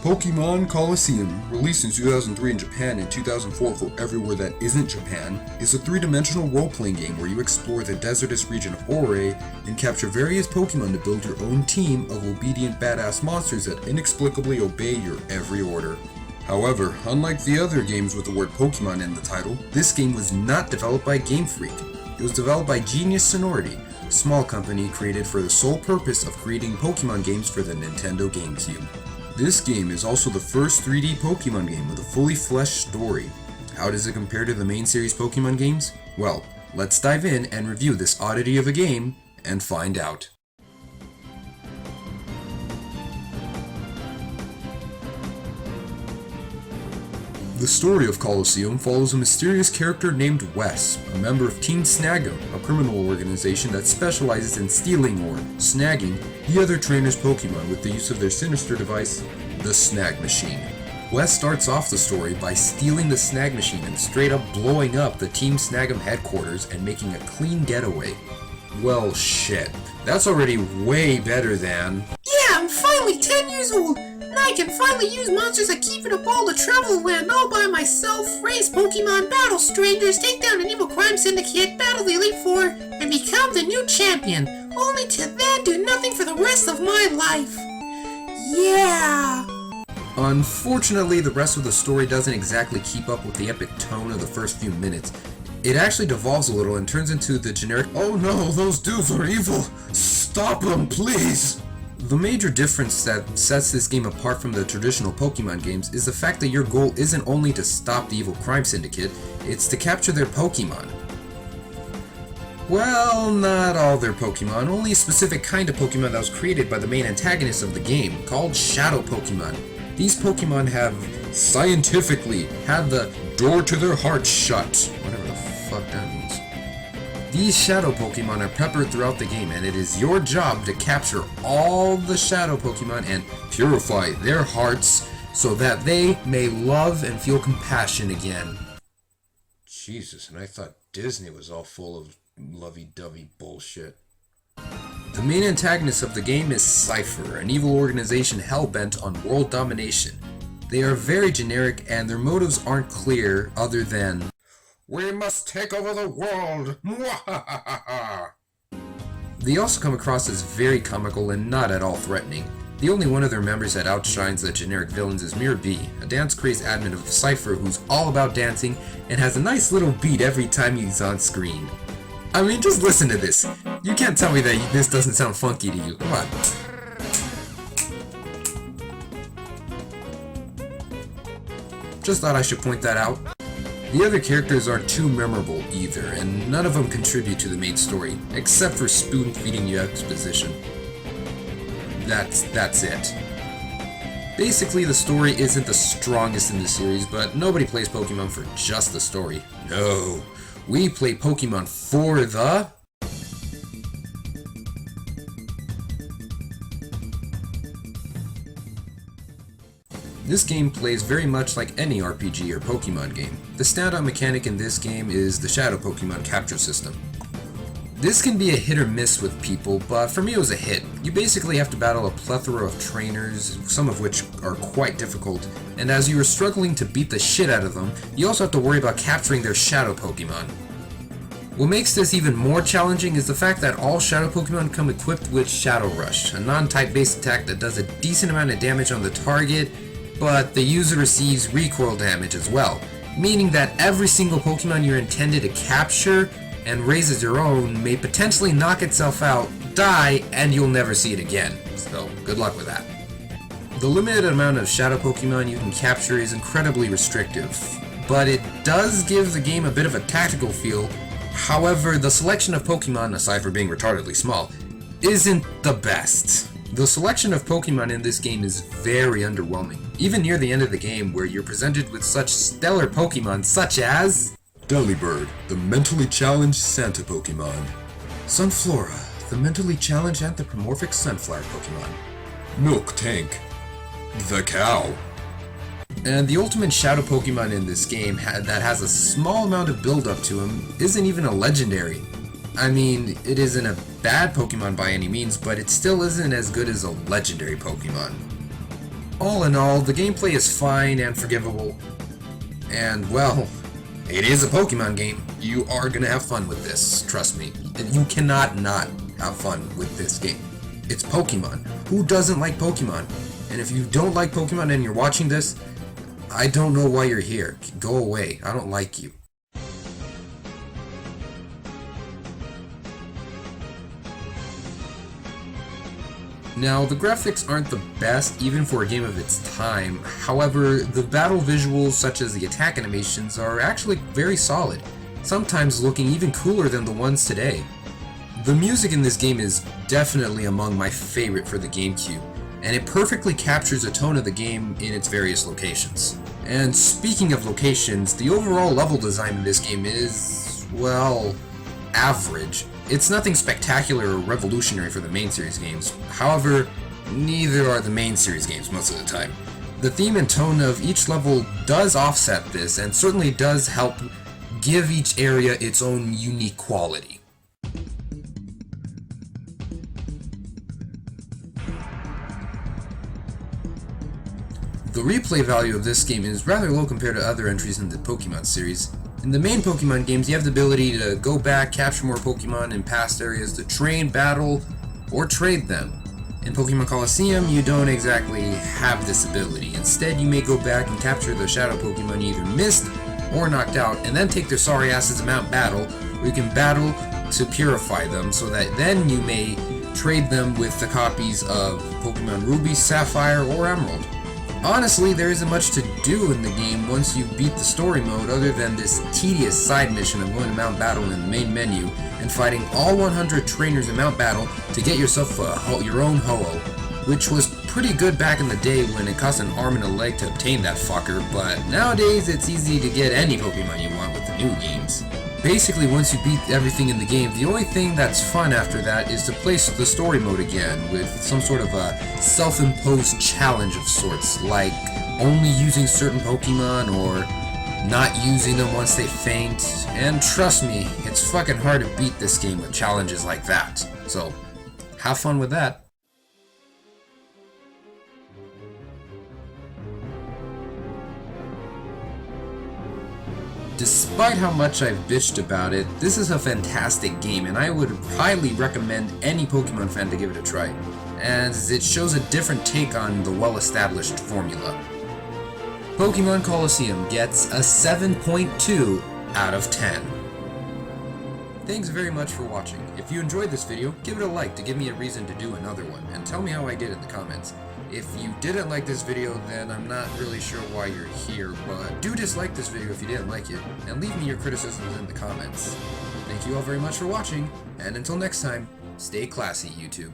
Pokemon Colosseum, released in 2003 in Japan and 2004 for everywhere that isn't Japan, is a three-dimensional role-playing game where you explore the desertous region of Ore and capture various Pokemon to build your own team of obedient badass monsters that inexplicably obey your every order. However, unlike the other games with the word Pokemon in the title, this game was not developed by Game Freak. It was developed by Genius Sonority, a small company created for the sole purpose of creating Pokemon games for the Nintendo GameCube. This game is also the first 3D Pokemon game with a fully fleshed story. How does it compare to the main series Pokemon games? Well, let's dive in and review this oddity of a game and find out. The story of Colosseum follows a mysterious character named Wes, a member of Team Snag'em, a criminal organization that specializes in stealing or snagging the other trainers' Pokemon with the use of their sinister device, the Snag Machine. Wes starts off the story by stealing the Snag Machine and straight up blowing up the Team Snag'em headquarters and making a clean getaway. Well, shit. That's already way better than... Yeah, I'm finally 10 years old! And I can finally use monsters that keep it a ball to travel the land all by myself, raise Pokemon, battle strangers, take down an evil crime syndicate, battle the Elite Four, and become the new champion, only to then do nothing for the rest of my life. Yeah! Unfortunately, the rest of the story doesn't exactly keep up with the epic tone of the first few minutes. It actually devolves a little and turns into the generic, "Oh no, those dudes are evil! Stop them, please!" The major difference that sets this game apart from the traditional Pokemon games is the fact that your goal isn't only to stop the evil crime syndicate, it's to capture their Pokemon. Well, not all their Pokemon, only a specific kind of Pokemon that was created by the main antagonist of the game, called Shadow Pokemon. These Pokemon have scientifically had the door to their hearts shut, whatever the fuck that means. These Shadow Pokemon are peppered throughout the game, and it is your job to capture all the Shadow Pokemon and purify their hearts so that they may love and feel compassion again. Jesus, and I thought Disney was all full of lovey-dovey bullshit. The main antagonist of the game is Cypher, an evil organization hell-bent on world domination. They are very generic, and their motives aren't clear other than, "We must take over the world!" They also come across as very comical and not at all threatening. The only one of their members that outshines the generic villains is Mirror B, a dance-crazed admin of Cypher who's all about dancing and has a nice little beat every time he's on screen. I mean, just listen to this. You can't tell me that this doesn't sound funky to you. Come on. Just thought I should point that out. The other characters aren't too memorable either, and none of them contribute to the main story, except for spoon-feeding you exposition. That's it. Basically, the story isn't the strongest in the series, but nobody plays Pokemon for just the story. No, we play Pokemon for the... This game plays very much like any RPG or Pokemon game. The standout mechanic in this game is the Shadow Pokemon capture system. This can be a hit or miss with people, but for me it was a hit. You basically have to battle a plethora of trainers, some of which are quite difficult, and as you are struggling to beat the shit out of them, you also have to worry about capturing their Shadow Pokemon. What makes this even more challenging is the fact that all Shadow Pokemon come equipped with Shadow Rush, a non-type based attack that does a decent amount of damage on the target, but the user receives recoil damage as well, meaning that every single Pokemon you're intended to capture and raise as your own may potentially knock itself out, die, and you'll never see it again. So, good luck with that. The limited amount of Shadow Pokemon you can capture is incredibly restrictive, but it does give the game a bit of a tactical feel. However, the selection of Pokemon, aside from being retardedly small, isn't the best. The selection of Pokemon in this game is very underwhelming, even near the end of the game where you're presented with such stellar Pokemon such as... Delibird, the mentally challenged Santa Pokemon. Sunflora, the mentally challenged anthropomorphic sunflower Pokemon. Milk Tank, the cow. And the ultimate Shadow Pokemon in this game that has a small amount of build-up to him isn't even a legendary. I mean, it isn't a bad Pokemon by any means, but it still isn't as good as a legendary Pokemon. All in all, the gameplay is fine and forgivable, and well, it is a Pokemon game. You are gonna have fun with this, trust me. You cannot not have fun with this game. It's Pokemon. Who doesn't like Pokemon? And if you don't like Pokemon and you're watching this, I don't know why you're here. Go away. I don't like you. Now, the graphics aren't the best even for a game of its time. However, the battle visuals such as the attack animations are actually very solid, sometimes looking even cooler than the ones today. The music in this game is definitely among my favorite for the GameCube, and it perfectly captures the tone of the game in its various locations. And speaking of locations, the overall level design in this game is, well, average. It's nothing spectacular or revolutionary for the main series games. However, neither are the main series games most of the time. The theme and tone of each level does offset this and certainly does help give each area its own unique quality. The replay value of this game is rather low compared to other entries in the Pokemon series. In the main Pokemon games, you have the ability to go back, capture more Pokemon in past areas to train, battle, or trade them. In Pokemon Colosseum, you don't exactly have this ability. Instead, you may go back and capture the Shadow Pokemon you either missed or knocked out, and then take their sorry asses to Mount Battle, where you can battle to purify them, so that then you may trade them with the copies of Pokemon Ruby, Sapphire, or Emerald. Honestly, there isn't much to do in the game once you beat the story mode other than this tedious side mission of going to Mount Battle in the main menu and fighting all 100 trainers in Mount Battle to get yourself your own Ho-Oh, which was pretty good back in the day when it cost an arm and a leg to obtain that fucker, but nowadays it's easy to get any Pokemon you want with the new games. Basically, once you beat everything in the game, the only thing that's fun after that is to play the story mode again with some sort of a self-imposed challenge of sorts, like only using certain Pokemon or not using them once they faint. And trust me, it's fucking hard to beat this game with challenges like that. So, have fun with that. Despite how much I've bitched about it, this is a fantastic game and I would highly recommend any Pokemon fan to give it a try, as it shows a different take on the well-established formula. Pokemon Colosseum gets a 7.2 out of 10. Thanks very much for watching. If you enjoyed this video, give it a like to give me a reason to do another one, and tell me how I did in the comments. If you didn't like this video, then I'm not really sure why you're here, but do dislike this video if you didn't like it, and leave me your criticisms in the comments. Thank you all very much for watching, and until next time, stay classy, YouTube.